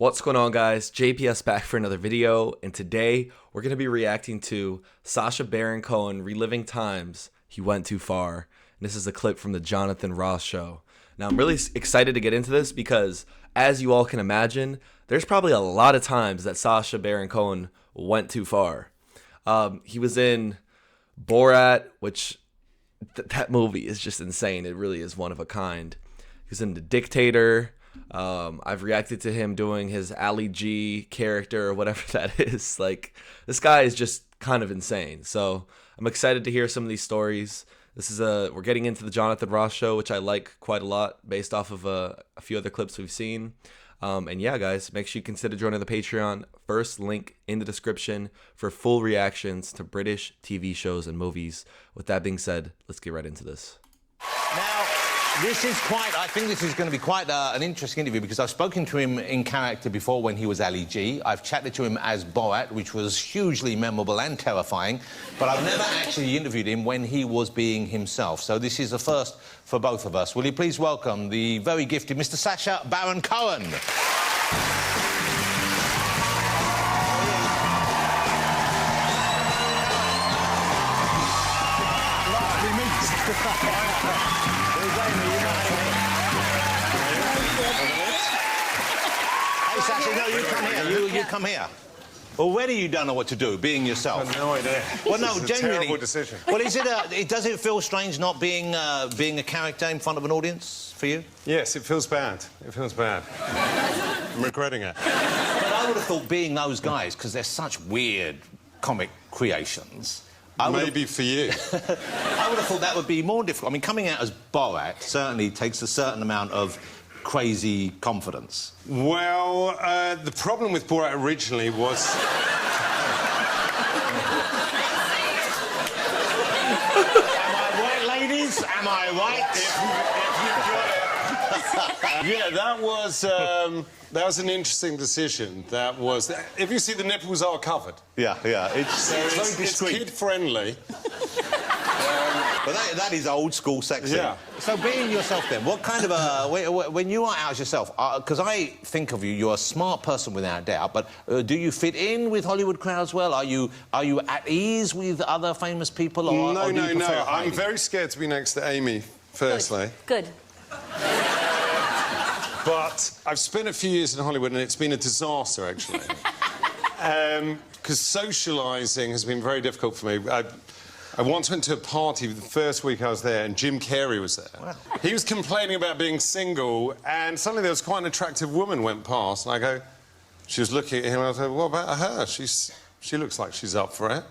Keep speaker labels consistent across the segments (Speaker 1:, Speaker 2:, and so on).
Speaker 1: What's going on, guys? JPS back for another video, and today we're going to be reacting to Sacha Baron Cohen reliving times he went too far. And this is a clip from the Jonathon Ross show. Now, I'm really excited to get into this because, as you all can imagine, there's probably a lot of times that Sacha Baron Cohen went too far. He was in Borat, which that movie is just insane. It really is one of a kind. He was in The Dictator. I've reacted to him doing his Ali G character or whatever that is. Like, this guy is just kind of insane. So I'm excited to hear some of these stories. This is we're getting into the Jonathon Ross show, which I like quite a lot based off of a few other clips we've seen. And yeah, guys, make sure you consider joining the Patreon. First link in the description for full reactions to British TV shows and movies. With that being said, let's get right into this.
Speaker 2: Now, I think this is going to be quite an interesting interview because I've spoken to him in character before when he was Ali G. I've chatted to him as Borat, which was hugely memorable and terrifying, but I've never actually interviewed him when he was being himself. So this is a first for both of us. Will you please welcome the very gifted Mr. Sacha Baron Cohen? Hey, Sacha, no, you come here. You come here. Already you don't know what to do, being yourself.
Speaker 3: I've no idea.
Speaker 2: Well, no,
Speaker 3: this is
Speaker 2: genuinely.
Speaker 3: a terrible decision.
Speaker 2: Well, does it feel strange not being a character in front of an audience for you?
Speaker 3: Yes, it feels bad. It feels bad. I'm regretting it.
Speaker 2: But I would have thought being those guys, because they're such weird comic creations.
Speaker 3: Maybe for you.
Speaker 2: I would have thought that would be more difficult. I mean, coming out as Borat certainly takes a certain amount of crazy confidence.
Speaker 3: Well, the problem with Borat originally was...
Speaker 2: Am I right, ladies? Am I right?
Speaker 3: Yeah, that was an interesting decision. That was... If you see, the nipples are covered.
Speaker 2: Yeah. It's very discreet.
Speaker 3: It's kid-friendly.
Speaker 2: But that is old school sexy.
Speaker 3: Yeah.
Speaker 2: So being yourself then, what kind of when you are out as yourself, because I think of you, you're a smart person without doubt, but do you fit in with Hollywood crowds well? Are you at ease with other famous people? Or,
Speaker 3: No.
Speaker 2: hiding?
Speaker 3: I'm very scared to be next to Amy, firstly.
Speaker 4: Good.
Speaker 3: But I've spent a few years in Hollywood and it's been a disaster, actually. Because socialising has been very difficult for me. I once went to a party the first week I was there and Jim Carrey was there.
Speaker 2: Wow.
Speaker 3: He was complaining about being single and suddenly there was quite an attractive woman went past and I go... She was looking at him and I said, what about her? She looks like she's up for it.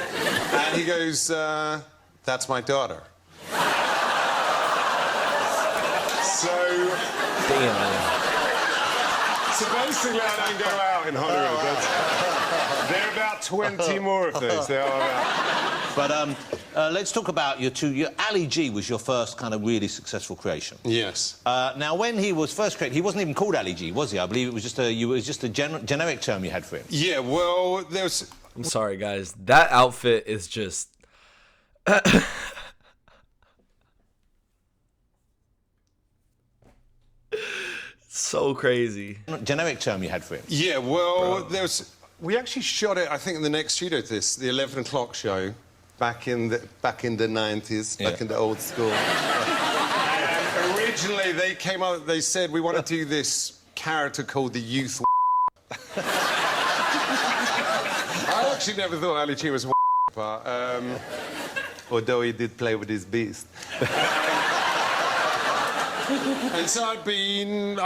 Speaker 3: And he goes, that's my daughter. So basically, I don't go out in Hollywood. There are about 20 more of these. There are.
Speaker 2: But let's talk about your Ali G was your first kind of really successful creation.
Speaker 3: Yes.
Speaker 2: Now, when he was first created, he wasn't even called Ali G, was he? I believe it was just a generic term you had for him.
Speaker 3: Yeah. Well, there's.
Speaker 1: I'm sorry, guys. That outfit is just... so crazy.
Speaker 2: Generic term you had for him.
Speaker 3: Yeah. Well, there's. We actually shot it, I think, in the next studio to this, the 11 o'clock show, back in the 90s, back in the old school. And originally, they came up. They said we want to do this character called the Youth. I actually never thought Ali G was but although he did play with his beast. And so I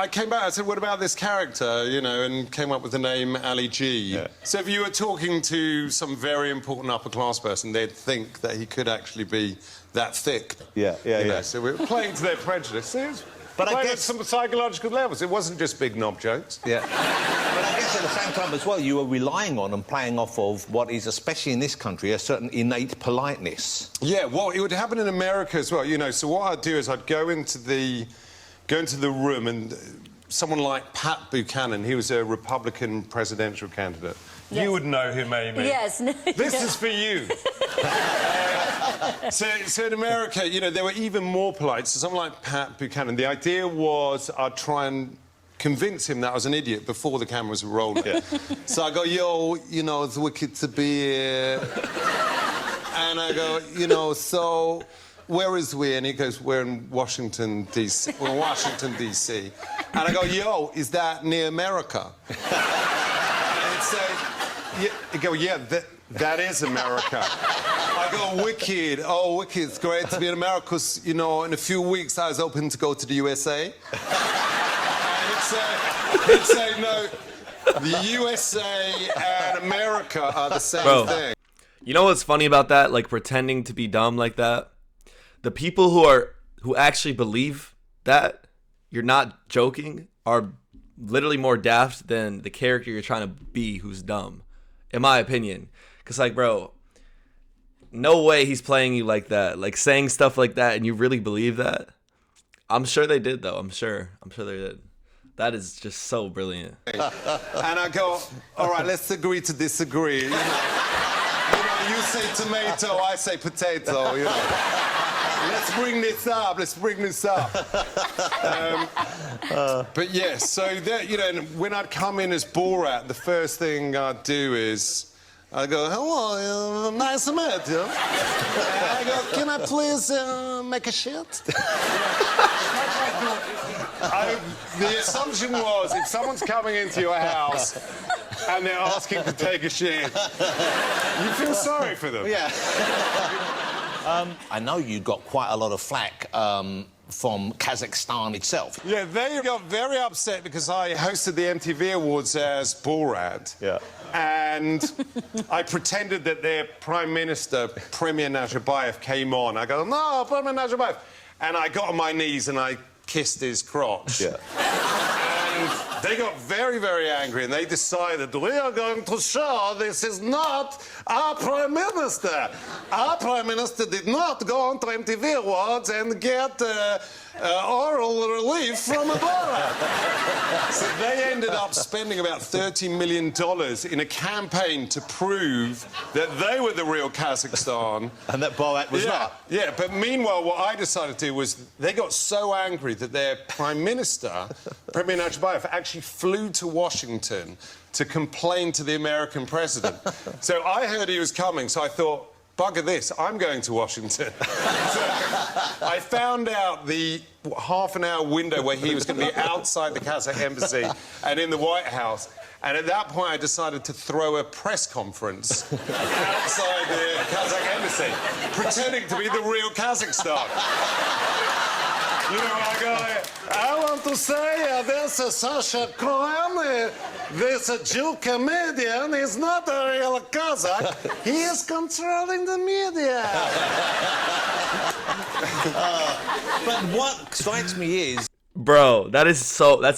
Speaker 3: came back, I said, what about this character, you know, and came up with the name Ali G. Yeah. So if you were talking to some very important upper-class person, they'd think that he could actually be that thick.
Speaker 2: Yeah.
Speaker 3: So we were playing to their prejudices.
Speaker 2: But I guess
Speaker 3: at some psychological levels. It wasn't just big knob jokes.
Speaker 2: Yeah. But I guess at the same time as well, you were relying on and playing off of what is, especially in this country, a certain innate politeness.
Speaker 3: Yeah, well, it would happen in America as well, you know. So what I'd do is I'd go into the room and someone like Pat Buchanan, he was a Republican presidential candidate. Yes. You would know him, Amy.
Speaker 4: Yes.
Speaker 3: This is for you. So in America, you know, they were even more polite. So someone like Pat Buchanan, the idea was I'd try and convince him that I was an idiot before the cameras were rolling. Yeah. So I go, yo, you know, it's wicked to be here. And I go, you know, so where is we? And he goes, we're in Washington, D.C. We're in Washington, D.C. And I go, yo, is that near America? And he'd say, he'd go, yeah, that is America. I go, wicked. Oh, wicked. It's great to be in America because, you know, in a few weeks I was hoping to go to the USA. He'd say, no, the USA and America are the same thing.
Speaker 1: You know what's funny about that? Like, pretending to be dumb like that? The people who actually believe that, you're not joking, are literally more daft than the character you're trying to be who's dumb, in my opinion. Because, like, bro, no way he's playing you like that. Like, saying stuff like that and you really believe that? I'm sure they did, though. I'm sure they did. That is just so brilliant.
Speaker 3: And I go, all right, let's agree to disagree. You know, you say tomato, I say potato, you know. Let's bring this up. But yes, so that, you know, when I'd come in as Borat, the first thing I'd do is I go, hello, nice to meet you. I go, can I please make a shit? The assumption was if someone's coming into your house and they're asking to take a shit, you feel sorry for them.
Speaker 2: Yeah. I know you got quite a lot of flack from Kazakhstan itself.
Speaker 3: Yeah, they got very upset because I hosted the MTV Awards as Borat. Yeah. And I pretended that their Prime Minister, Premier Nazarbayev, came on. I go, no, Premier Nazarbayev. And I got on my knees and I kissed his crotch. Yeah. And they got very, very angry and they decided, we are going to show this is not our Prime Minister. Our Prime Minister did not go on to MTV Awards and get oral relief from Borat. So they ended up spending about $30 million in a campaign to prove that they were the real Kazakhstan.
Speaker 2: And that Borat was not.
Speaker 3: Yeah, but meanwhile, what I decided to do was they got so angry that their Prime Minister, Premier Nazarbayev, actually flew to Washington to complain to the American president. So I heard he was coming, so I thought, bugger this, I'm going to Washington. So I found out the half-an-hour window where he was going to be outside the Kazakh embassy and in the White House. And at that point, I decided to throw a press conference outside the Kazakh embassy, pretending to be the real Kazakhstan. You know, I want to say this is Sacha Cohen, this Jew comedian is not a real Kazakh. He is controlling the media.
Speaker 2: But what strikes me is...
Speaker 1: Bro, that's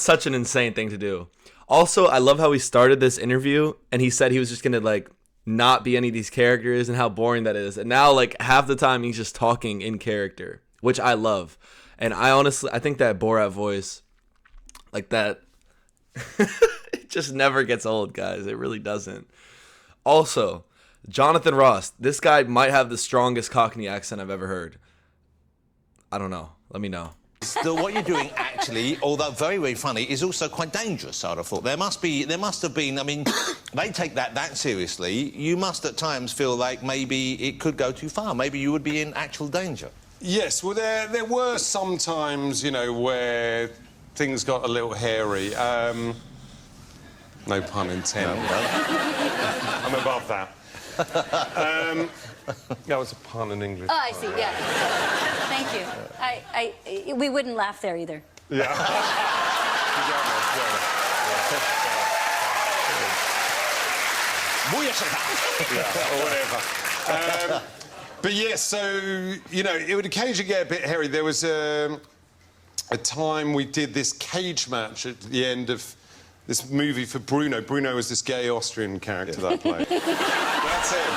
Speaker 1: such an insane thing to do. Also, I love how he started this interview and he said he was just going to, like, not be any of these characters and how boring that is. And now, like, half the time he's just talking in character, which I love. And I think that Borat voice, like that, it just never gets old, guys. It really doesn't. Also, Jonathon Ross, this guy might have the strongest Cockney accent I've ever heard. I don't know. Let me know.
Speaker 2: Still, what you're doing, actually, although very, very funny, is also quite dangerous, I'd have thought. There must have been, I mean, they take that seriously. You must at times feel like maybe it could go too far. Maybe you would be in actual danger.
Speaker 3: Yes, well, there were some times, you know, where things got a little hairy. No pun intended. No. I'm above that. That was a pun in English.
Speaker 4: Oh, I see, yeah. Thank you. We wouldn't laugh there either.
Speaker 3: Yeah. Yeah, or whatever. But yes, so, you know, it would occasionally get a bit hairy. There was a time we did this cage match at the end of this movie for Bruno. Bruno was this gay Austrian character that I played. That's him.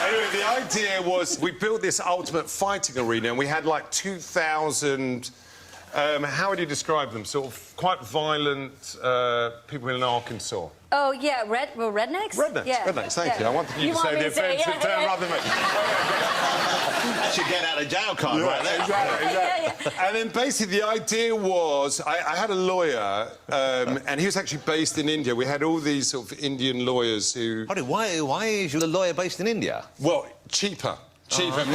Speaker 3: Anyway, the idea was we built this ultimate fighting arena and we had like 2,000 How would you describe them? Sort of quite violent people in Arkansas.
Speaker 4: Oh, yeah, rednecks?
Speaker 3: Rednecks,
Speaker 4: Yeah.
Speaker 3: rednecks, thank you. I wanted you to say the offensive term rather than me.
Speaker 2: That should get out of jail card right there.
Speaker 3: Exactly. And then basically the idea was, I had a lawyer, and he was actually based in India. We had all these sort of Indian lawyers who...
Speaker 2: Hold it, why is your lawyer based in India?
Speaker 3: Well, cheaper. Cheaper.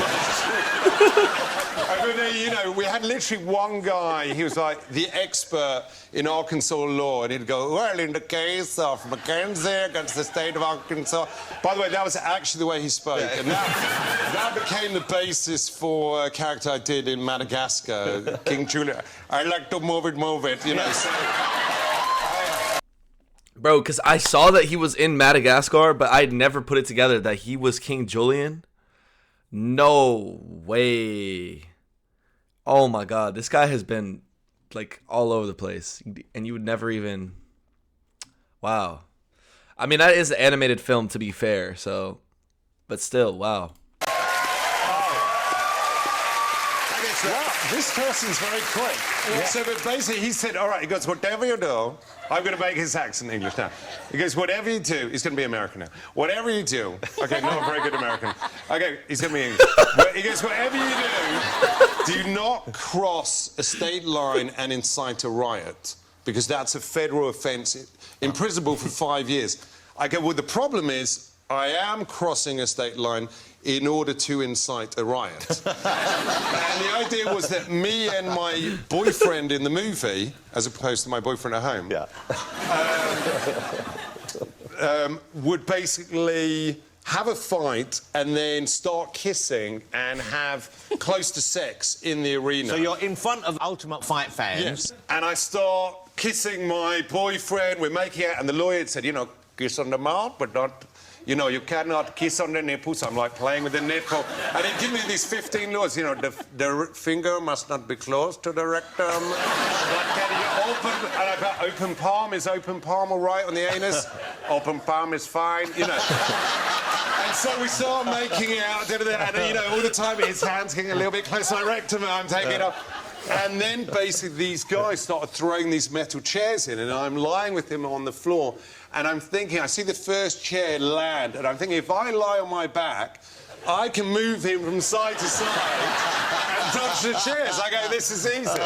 Speaker 3: I mean, you know, we had literally one guy, he was like the expert in Arkansas law, and he'd go, well, in the case of Mackenzie against the state of Arkansas. By the way, that was actually the way he spoke, and that became the basis for a character I did in Madagascar, King Julian. I like to move it, you know, so...
Speaker 1: Bro, because I saw that he was in Madagascar, but I'd never put it together that he was King Julian. No way. Oh my god, this guy has been like all over the place, and you would never even... Wow. I mean, that is an animated film, to be fair, so... But still, wow.
Speaker 3: Wow, this person's very quick. Yeah. So, but basically, he said, all right, he goes, whatever you do, I'm going to make his accent English now. He goes, whatever you do, he's going to be American now. Whatever you do, okay, not a very good American. Okay, he's going to be English. He goes, whatever you do not cross a state line and incite a riot, because that's a federal offence, imprisonable for 5 years. I go, well, the problem is, I am crossing a state line in order to incite a riot. And the idea was that me and my boyfriend in the movie, as opposed to my boyfriend at home, would basically have a fight and then start kissing and have close to sex in the arena.
Speaker 2: So you're in front of Ultimate Fight fans.
Speaker 3: Yes. And I start kissing my boyfriend, we're making out, and the lawyer had said, you know, kiss on the mouth, but not... You know, you cannot kiss on the nipples. I'm like playing with the nipple. And they give me these 15 laws. You know, the finger must not be close to the rectum. Open, and I bet open palm, is open palm all right on the anus? Open palm is fine, you know. And so we start making out, and, you know, all the time his hand's getting a little bit close to my rectum, and I'm taking it off. And then basically these guys started throwing these metal chairs in, and I'm lying with him on the floor, and I'm thinking, I see the first chair land, and I'm thinking, if I lie on my back, I can move him from side to side and touch the chairs. I go, this is easy.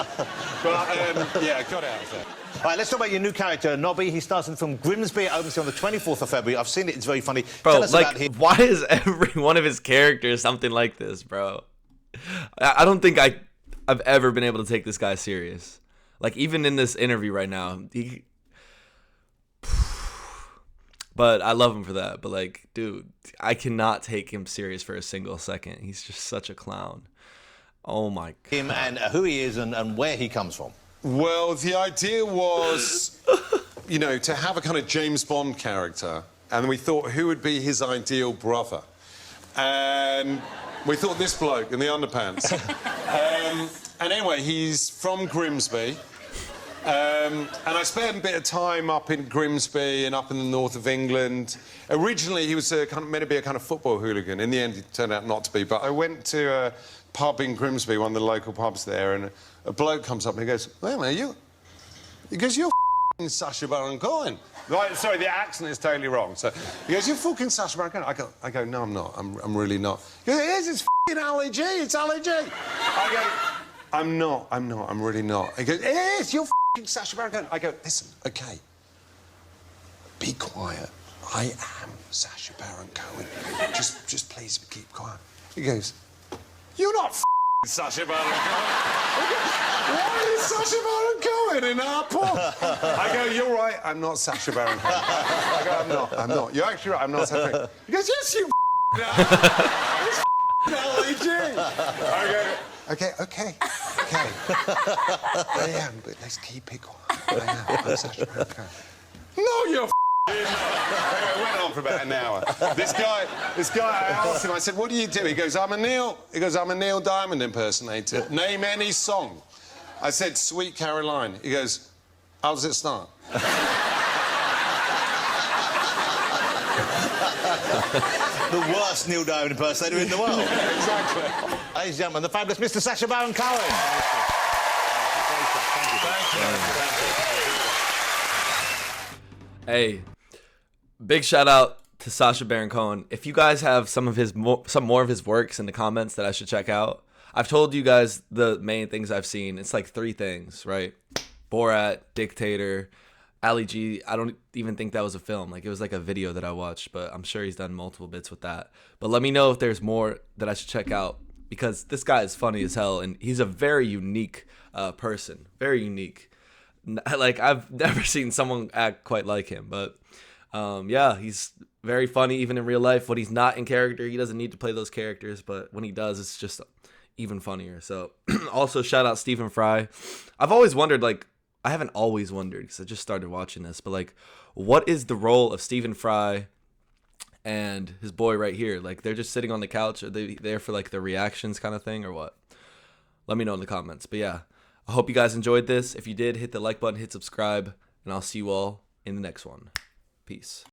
Speaker 3: But, yeah, got out of there.
Speaker 2: All right, let's talk about your new character, Nobby. He stars in the film Grimsby. It opens on the 24th of February. I've seen it. It's very funny.
Speaker 1: Bro,
Speaker 2: Tell us
Speaker 1: like,
Speaker 2: about him.
Speaker 1: why is every one of his characters something like this, bro? I don't think I've ever been able to take this guy serious. Like, even in this interview right now, but I love him for that. But, like, dude, I cannot take him serious for a single second. He's just such a clown. Oh, my God.
Speaker 2: Him and who he is and where he comes from.
Speaker 3: Well, the idea was, you know, to have a kind of James Bond character, and we thought who would be his ideal brother. And we thought this bloke in the underpants. And anyway, he's from Grimsby. And I spent a bit of time up in Grimsby and up in the north of England. Originally, he was meant to be a kind of football hooligan. In the end, it turned out not to be. But I went to a pub in Grimsby, one of the local pubs there, and a bloke comes up and he goes, "Wait a minute, He goes, you're f***ing Sacha Baron Cohen." Right, sorry, the accent is totally wrong. So he goes, "You're fucking Sacha Baron Cohen." I go, "No, I'm not. I'm really not." He goes, "It is. It's f***ing Ali G. It's Ali G." I go, I'm not. I'm really not." He goes, "It is. You're f***ing Sacha Baron Cohen." I go, "Listen, OK, be quiet. I am Sacha Baron Cohen. Just please keep quiet." He goes, "You're not f***ing Sacha Baron Cohen." "Why is Sacha Baron Cohen in our pub?" I go, "You're right, I'm not Sacha Baron Cohen." I go, I'm not. You're actually right, I'm not Sacha Baron Cohen. He goes, "Yes, you are. It's LEG." I go, okay. I am, but let's keep it quiet. I'm Sacha Baron Cohen. "No, you're I went on for about an hour. This guy, I asked him, I said, "What do you do?" He goes, I'm a Neil Diamond impersonator. "Name any song." I said, "Sweet Caroline." He goes, "How does it start?"
Speaker 2: The worst Neil Diamond impersonator in the world.
Speaker 3: Exactly.
Speaker 2: Ladies and gentlemen, the fabulous Mr. Sacha Baron Cohen.
Speaker 1: Hey, big shout out to Sacha Baron Cohen. If you guys have some more of his works in the comments that I should check out, I've told you guys the main things I've seen. It's like 3 things, right? Borat, Dictator, Ali G. I don't even think that was a film. Like, it was like a video that I watched, but I'm sure he's done multiple bits with that. But let me know if there's more that I should check out, because this guy is funny as hell, and he's a very unique person. Very unique. Like, I've never seen someone act quite like him, but yeah, he's very funny even in real life. When he's not in character, he doesn't need to play those characters, but when he does, it's just even funnier. So also shout out Stephen Fry. I've always wondered, like, I haven't always wondered because I just started watching this, but like, what is the role of Stephen Fry and his boy right here? Like, they're just sitting on the couch. Are they there for like the reactions kind of thing or what? Let me know in the comments. But yeah, I hope you guys enjoyed this. If you did, hit the like button, hit subscribe, and I'll see you all in the next one. Peace.